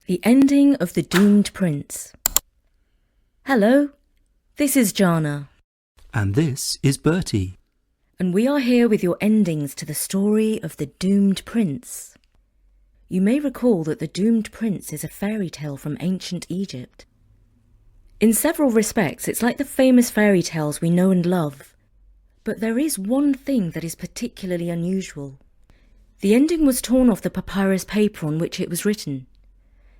The ending of The Doomed Prince. Hello, this is Jana. And this is Bertie. And we are here with your endings to the story of The Doomed Prince. You may recall that The Doomed Prince is a fairy tale from ancient Egypt. In several respects, it's like the famous fairy tales we know and love. But there is one thing that is particularly unusual. The ending was torn off the papyrus paper on which it was written,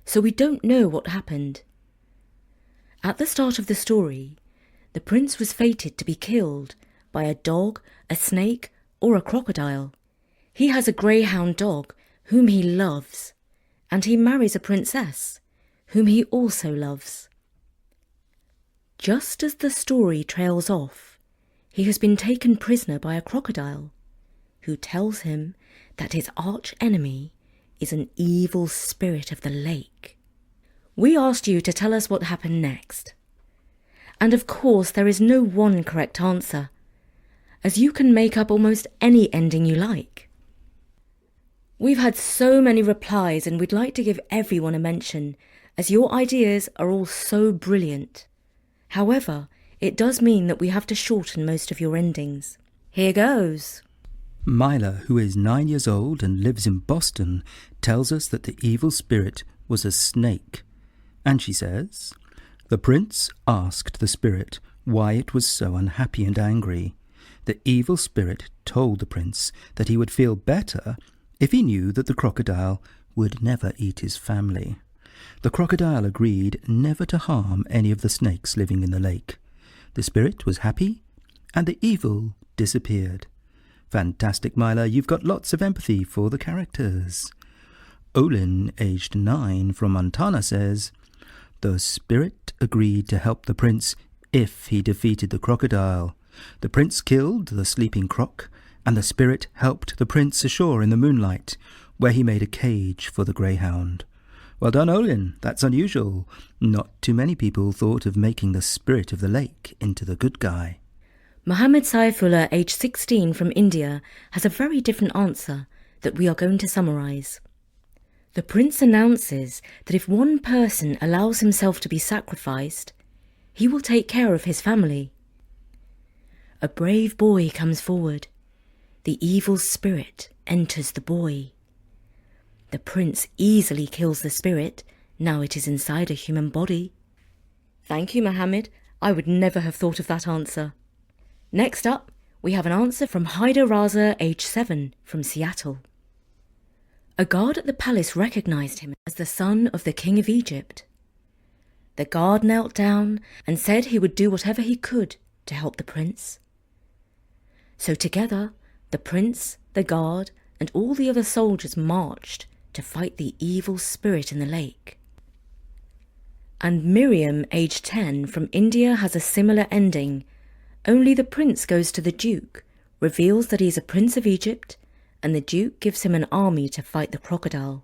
so we don't know what happened. At the start of the story, the prince was fated to be killed by a dog, a snake, or a crocodile. He has a greyhound dog whom he loves, and he marries a princess whom he also loves. Just as the story trails off, he has been taken prisoner by a crocodile, who tells him that his arch enemy is an evil spirit of the lake. We asked you to tell us what happened next. And of course there is no one correct answer, as you can make up almost any ending you like. We've had so many replies and we'd like to give everyone a mention, as your ideas are all so brilliant. However, it does mean that we have to shorten most of your endings. Here goes. Myla, who is 9 years old and lives in Boston, tells us that the evil spirit was a snake. And she says, "The prince asked the spirit why it was so unhappy and angry. The evil spirit told the prince that he would feel better if he knew that the crocodile would never eat his family. The crocodile agreed never to harm any of the snakes living in the lake. The spirit was happy, and the evil disappeared." Fantastic, Myla. You've got lots of empathy for the characters. Olin, aged 9, from Montana, says, "The spirit agreed to help the prince if he defeated the crocodile. The prince killed the sleeping croc, and the spirit helped the prince ashore in the moonlight, where he made a cage for the greyhound." Well done, Olin. That's unusual. Not too many people thought of making the spirit of the lake into the good guy. Mohammed Saifullah, age 16, from India, has a very different answer that we are going to summarise. The prince announces that if one person allows himself to be sacrificed, he will take care of his family. A brave boy comes forward. The evil spirit enters the boy. The prince easily kills the spirit, now it is inside a human body. Thank you, Mohammed. I would never have thought of that answer. Next up, we have an answer from Haida Raza, age 7, from Seattle. A guard at the palace recognised him as the son of the king of Egypt. The guard knelt down and said he would do whatever he could to help the prince. So together, the prince, the guard, and all the other soldiers marched to fight the evil spirit in the lake. And Miriam, age 10, from India, has a similar ending. Only the prince goes to the duke, reveals that he is a prince of Egypt, and the duke gives him an army to fight the crocodile.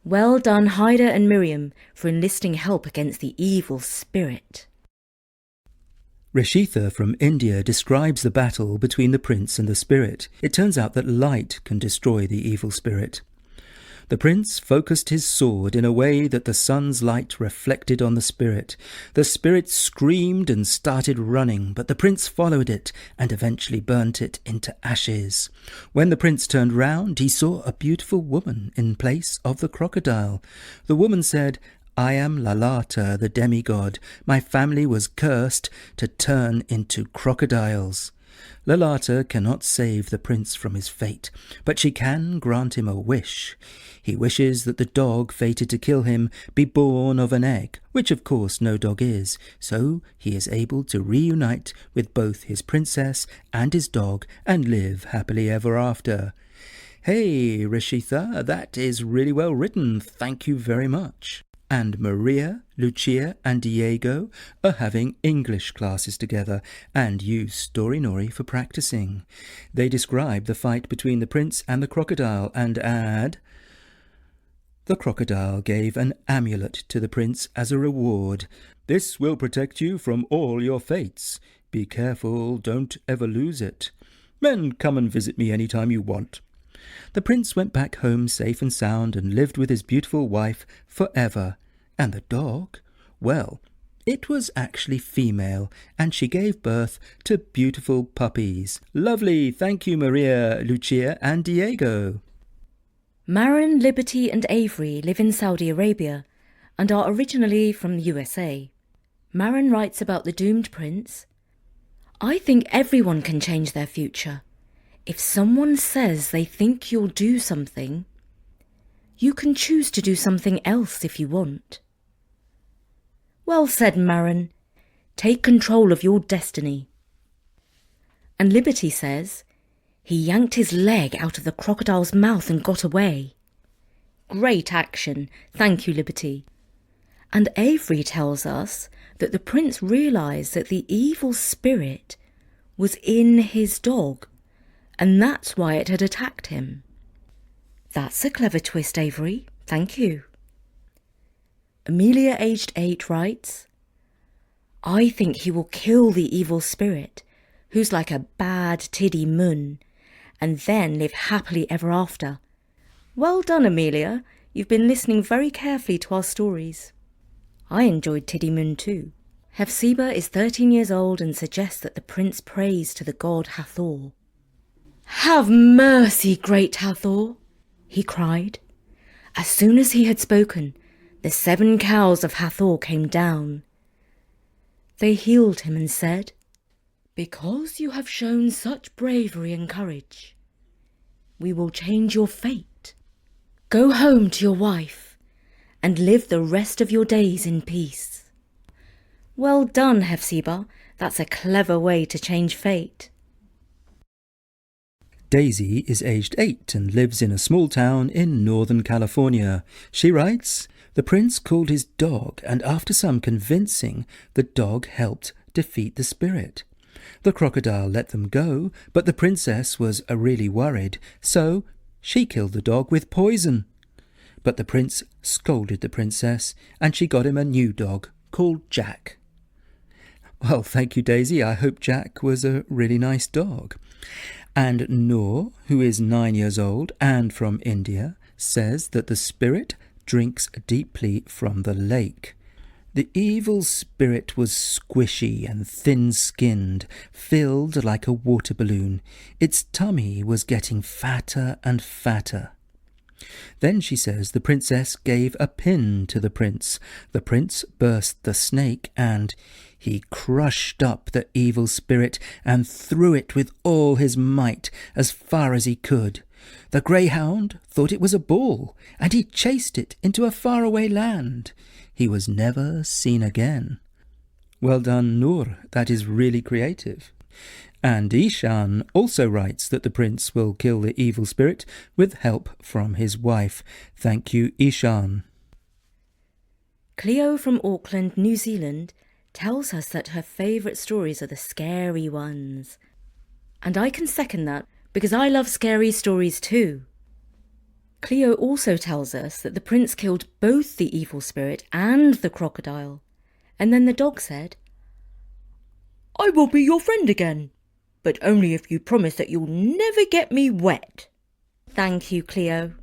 Well done, Haida and Miriam, for enlisting help against the evil spirit. Rishitha from India describes the battle between the prince and the spirit. It turns out that light can destroy the evil spirit. The prince focused his sword in a way that the sun's light reflected on the spirit. The spirit screamed and started running, but the prince followed it and eventually burnt it into ashes. When the prince turned round, he saw a beautiful woman in place of the crocodile. The woman said, "I am Lalata, the demigod. My family was cursed to turn into crocodiles." Lalata cannot save the prince from his fate, but she can grant him a wish. He wishes that the dog fated to kill him be born of an egg, which of course no dog is, so he is able to reunite with both his princess and his dog and live happily ever after. Hey, Rishitha, that is really well written. Thank you very much. And Maria, Lucia and Diego are having English classes together and use Story Nori for practicing. They describe the fight between the prince and the crocodile and add, "The crocodile gave an amulet to the prince as a reward. This will protect you from all your fates. Be careful, don't ever lose it. Men, come and visit me any time you want." The prince went back home safe and sound and lived with his beautiful wife forever. And the dog? Well, it was actually female, and she gave birth to beautiful puppies. Lovely, thank you, Maria, Lucia and Diego. Marin, Liberty and Avery live in Saudi Arabia and are originally from the USA. Marin writes about the doomed prince. I think everyone can change their future. If someone says they think you'll do something, you can choose to do something else if you want. Well said, Marin. Take control of your destiny. And Liberty says, he yanked his leg out of the crocodile's mouth and got away. Great action. Thank you, Liberty. And Avery tells us that the prince realised that the evil spirit was in his dog, and that's why it had attacked him. That's a clever twist, Avery. Thank you. Amelia, aged 8, writes, I think he will kill the evil spirit, who's like a bad tiddy moon, and then live happily ever after. Well done, Amelia. You've been listening very carefully to our stories. I enjoyed Tiddy Moon too. Hephzibah is 13 years old and suggests that the prince prays to the god Hathor. Have mercy, great Hathor, he cried. As soon as he had spoken, the 7 cows of Hathor came down. They healed him and said, because you have shown such bravery and courage, we will change your fate. Go home to your wife and live the rest of your days in peace. Well done, Hephzibah. That's a clever way to change fate. Daisy is aged 8 and lives in a small town in Northern California. She writes, the prince called his dog, and after some convincing, the dog helped defeat the spirit. The crocodile let them go, but the princess was really worried, so she killed the dog with poison. But the prince scolded the princess, and she got him a new dog called Jack. Well, thank you, Daisy. I hope Jack was a really nice dog. And Noor, who is 9 years old and from India, says that the spirit drinks deeply from the lake. The evil spirit was squishy and thin-skinned, filled like a water balloon. Its tummy was getting fatter and fatter. Then she says the princess gave a pin to the prince. The prince burst the snake and he crushed up the evil spirit and threw it with all his might as far as he could. The greyhound thought it was a ball, and he chased it into a faraway land. He was never seen again. Well done, Noor. That is really creative. And Ishan also writes that the prince will kill the evil spirit with help from his wife. Thank you, Ishan. Cleo from Auckland, New Zealand, tells us that her favourite stories are the scary ones. And I can second that, because I love scary stories too. Cleo also tells us that the prince killed both the evil spirit and the crocodile. And then the dog said, I will be your friend again, but only if you promise that you'll never get me wet. Thank you, Cleo.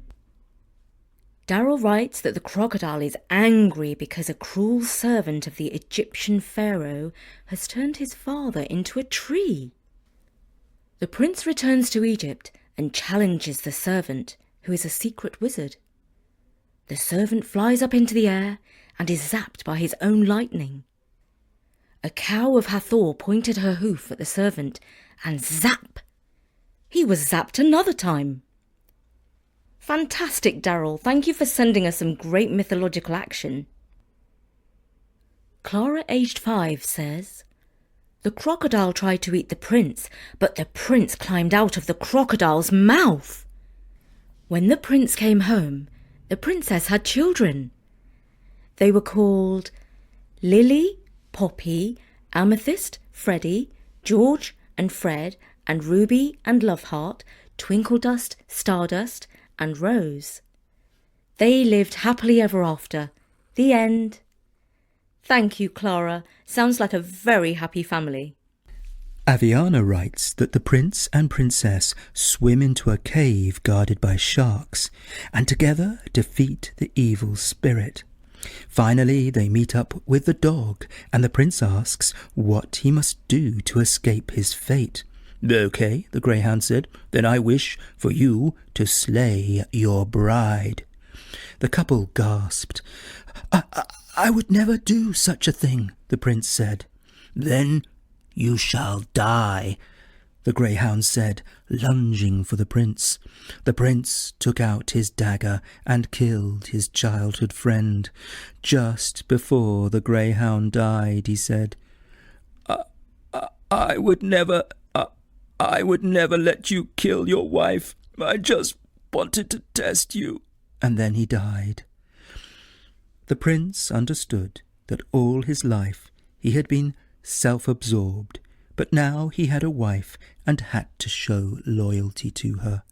Daryl writes that the crocodile is angry because a cruel servant of the Egyptian pharaoh has turned his father into a tree. The prince returns to Egypt and challenges the servant, who is a secret wizard. The servant flies up into the air and is zapped by his own lightning. A cow of Hathor pointed her hoof at the servant, and zap! He was zapped another time. Fantastic, Daryl. Thank you for sending us some great mythological action. Clara, aged 5, says, the crocodile tried to eat the prince, but the prince climbed out of the crocodile's mouth. When the prince came home, the princess had children. They were called Lily, Poppy, Amethyst, Freddie, George and Fred, and Ruby and Loveheart, Twinkledust, Stardust, and Rose. They lived happily ever after. The end. Thank you, Clara. Sounds like a very happy family. Aviana writes that the prince and princess swim into a cave guarded by sharks and together defeat the evil spirit. Finally, they meet up with the dog, and the prince asks what he must do to escape his fate. "Okay," the greyhound said, "then I wish for you to slay your bride." The couple gasped. I would never do such a thing," the prince said. "Then you shall die," the greyhound said, lunging for the prince. The prince took out his dagger and killed his childhood friend. Just before the greyhound died, he said, I would never let you kill your wife. I just wanted to test you." And then he died. The prince understood that all his life he had been self-absorbed, but now he had a wife and had to show loyalty to her.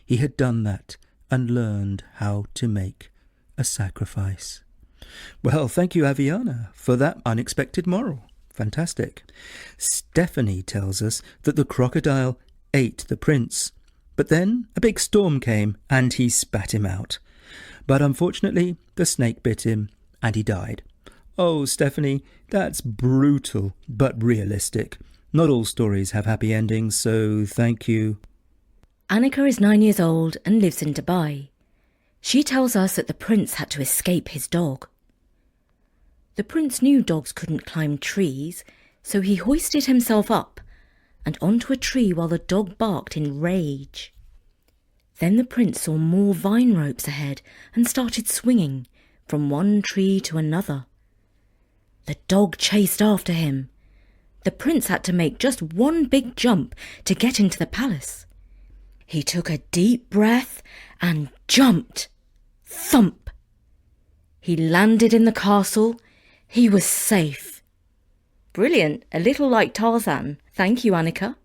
He had done that and learned how to make a sacrifice. Well, thank you, Aviana, for that unexpected moral. Fantastic. Stephanie tells us that the crocodile ate the prince, but then a big storm came and he spat him out. But unfortunately, the snake bit him and he died. Oh, Stephanie, that's brutal, but realistic. Not all stories have happy endings, so thank you. Annika is 9 years old and lives in Dubai. She tells us that the prince had to escape his dog. The prince knew dogs couldn't climb trees, so he hoisted himself up and onto a tree while the dog barked in rage. Then the prince saw more vine ropes ahead and started swinging from one tree to another. The dog chased after him. The prince had to make just one big jump to get into the palace. He took a deep breath and jumped. Thump! He landed in the castle. He was safe. Brilliant, a little like Tarzan. Thank you, Annika.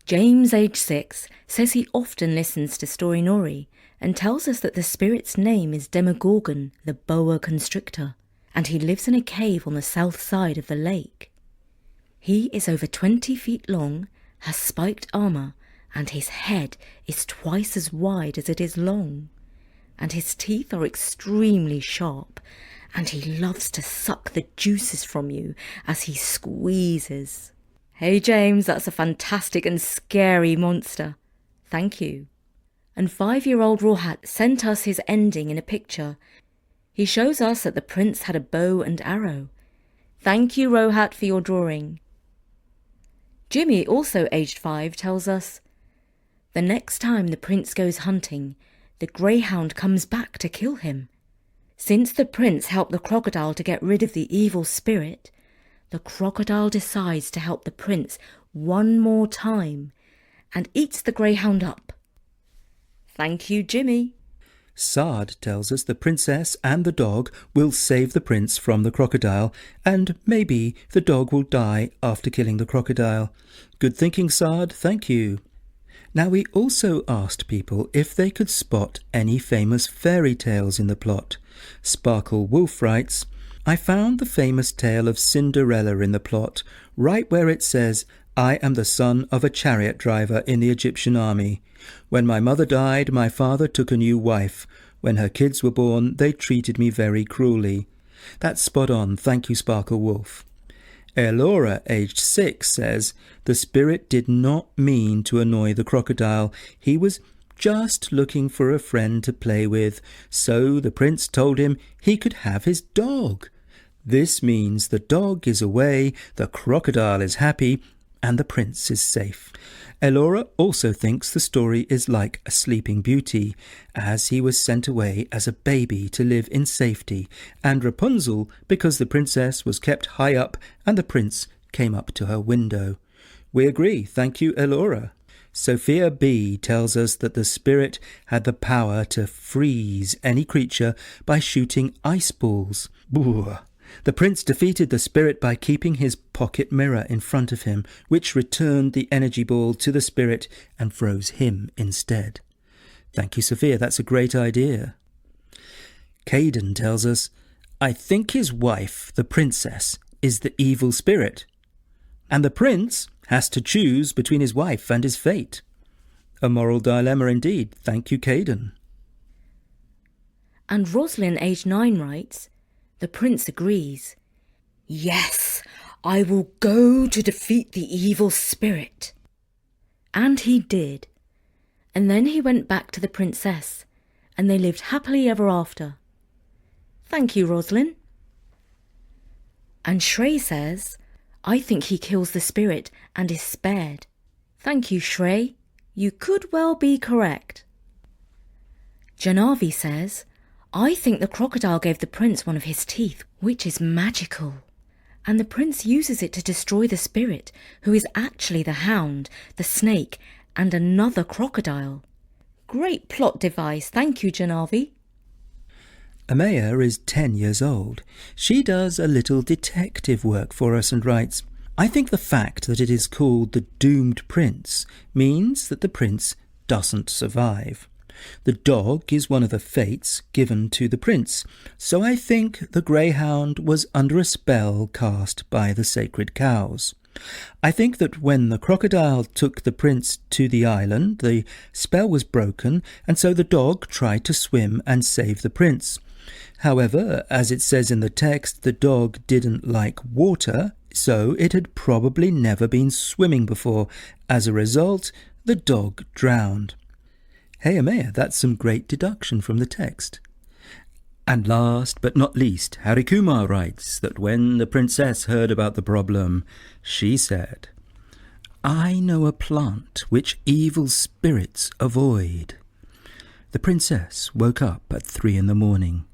James, age 6, says he often listens to Story Nori and tells us that the spirit's name is Demogorgon, the boa constrictor, and he lives in a cave on the south side of the lake. He is over 20 feet long, has spiked armour, and his head is twice as wide as it is long. And his teeth are extremely sharp, and he loves to suck the juices from you as he squeezes. Hey James, that's a fantastic and scary monster. Thank you. And 5-year-old Rawhat sent us his ending in a picture. He shows us that the prince had a bow and arrow. Thank you, Rawhat, for your drawing. Jimmy, also aged 5, tells us, the next time the prince goes hunting, the greyhound comes back to kill him. Since the prince helped the crocodile to get rid of the evil spirit, the crocodile decides to help the prince one more time and eats the greyhound up. Thank you, Jimmy. Saad tells us the princess and the dog will save the prince from the crocodile, and maybe the dog will die after killing the crocodile. Good thinking, Saad, thank you. Now, we also asked people if they could spot any famous fairy tales in the plot. Sparkle Wolf writes, I found the famous tale of Cinderella in the plot, right where it says, I am the son of a chariot driver in the Egyptian army. When my mother died, my father took a new wife. When her kids were born, they treated me very cruelly. That's spot on, thank you, Sparkle Wolf. Elora, aged 6, says, the spirit did not mean to annoy the crocodile. He was just looking for a friend to play with, so the prince told him he could have his dog. This means the dog is away, the crocodile is happy, and the prince is safe. Elora also thinks the story is like a Sleeping Beauty, as he was sent away as a baby to live in safety, and Rapunzel because the princess was kept high up and the prince came up to her window. We agree, thank you, Elora. Sophia B. tells us that the spirit had the power to freeze any creature by shooting ice balls. Boo. The prince defeated the spirit by keeping his pocket mirror in front of him, which returned the energy ball to the spirit and froze him instead. Thank you, Sophia. That's a great idea. Caden tells us, I think his wife, the princess, is the evil spirit. And the prince, has to choose between his wife and his fate. A moral dilemma indeed. Thank you, Caden. And Roslyn, aged 9, writes, the prince agrees. Yes, I will go to defeat the evil spirit. And he did. And then he went back to the princess, and they lived happily ever after. Thank you, Roslyn. And Shrey says, I think he kills the spirit and is spared. Thank you, Shrey. You could well be correct. Janavi says, I think the crocodile gave the prince one of his teeth, which is magical. And the prince uses it to destroy the spirit, who is actually the hound, the snake, and another crocodile. Great plot device. Thank you, Janavi. Amaya is 10 years old. She does a little detective work for us and writes, I think the fact that it is called the Doomed Prince means that the prince doesn't survive. The dog is one of the fates given to the prince, so I think the greyhound was under a spell cast by the sacred cows. I think that when the crocodile took the prince to the island, the spell was broken, and so the dog tried to swim and save the prince. However, as it says in the text, the dog didn't like water, so it had probably never been swimming before. As a result, the dog drowned. Hey, Amaya, that's some great deduction from the text. And last but not least, Harikumar writes that when the princess heard about the problem, she said, I know a plant which evil spirits avoid. The princess woke up at 3 a.m.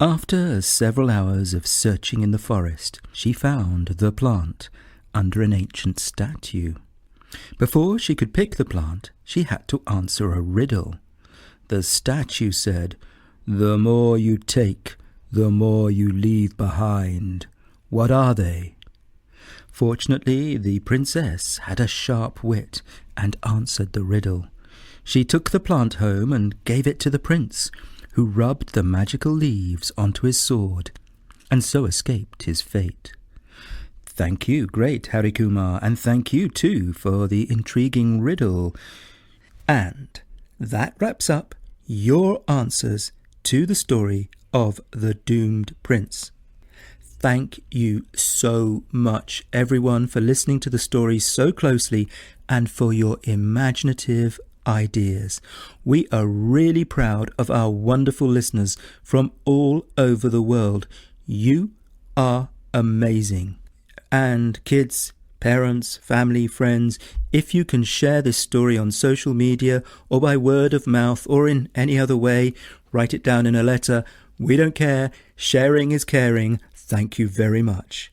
After several hours of searching in the forest, she found the plant under an ancient statue. Before she could pick the plant, she had to answer a riddle. The statue said, The more you take, the more you leave behind. What are they? Fortunately, the princess had a sharp wit and answered the riddle. She took the plant home and gave it to the prince, who rubbed the magical leaves onto his sword, and so escaped his fate. Thank you, great Harikumar, and thank you too for the intriguing riddle. And that wraps up your answers to the story of the Doomed Prince. Thank you so much, everyone, for listening to the story so closely and for your imaginative ideas. We are really proud of our wonderful listeners from all over the world. You are amazing. And kids, parents, family, friends, if you can share this story on social media or by word of mouth or in any other way, write it down in a letter. We don't care. Sharing is caring. Thank you very much.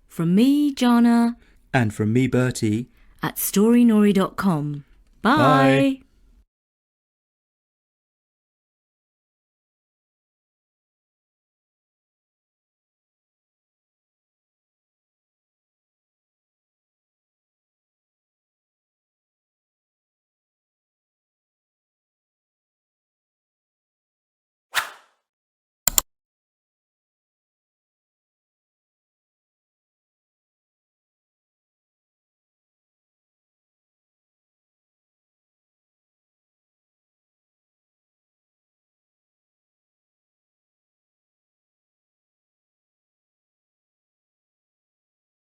From me, Jana. And from me, Bertie. At storynori.com. Bye. Bye.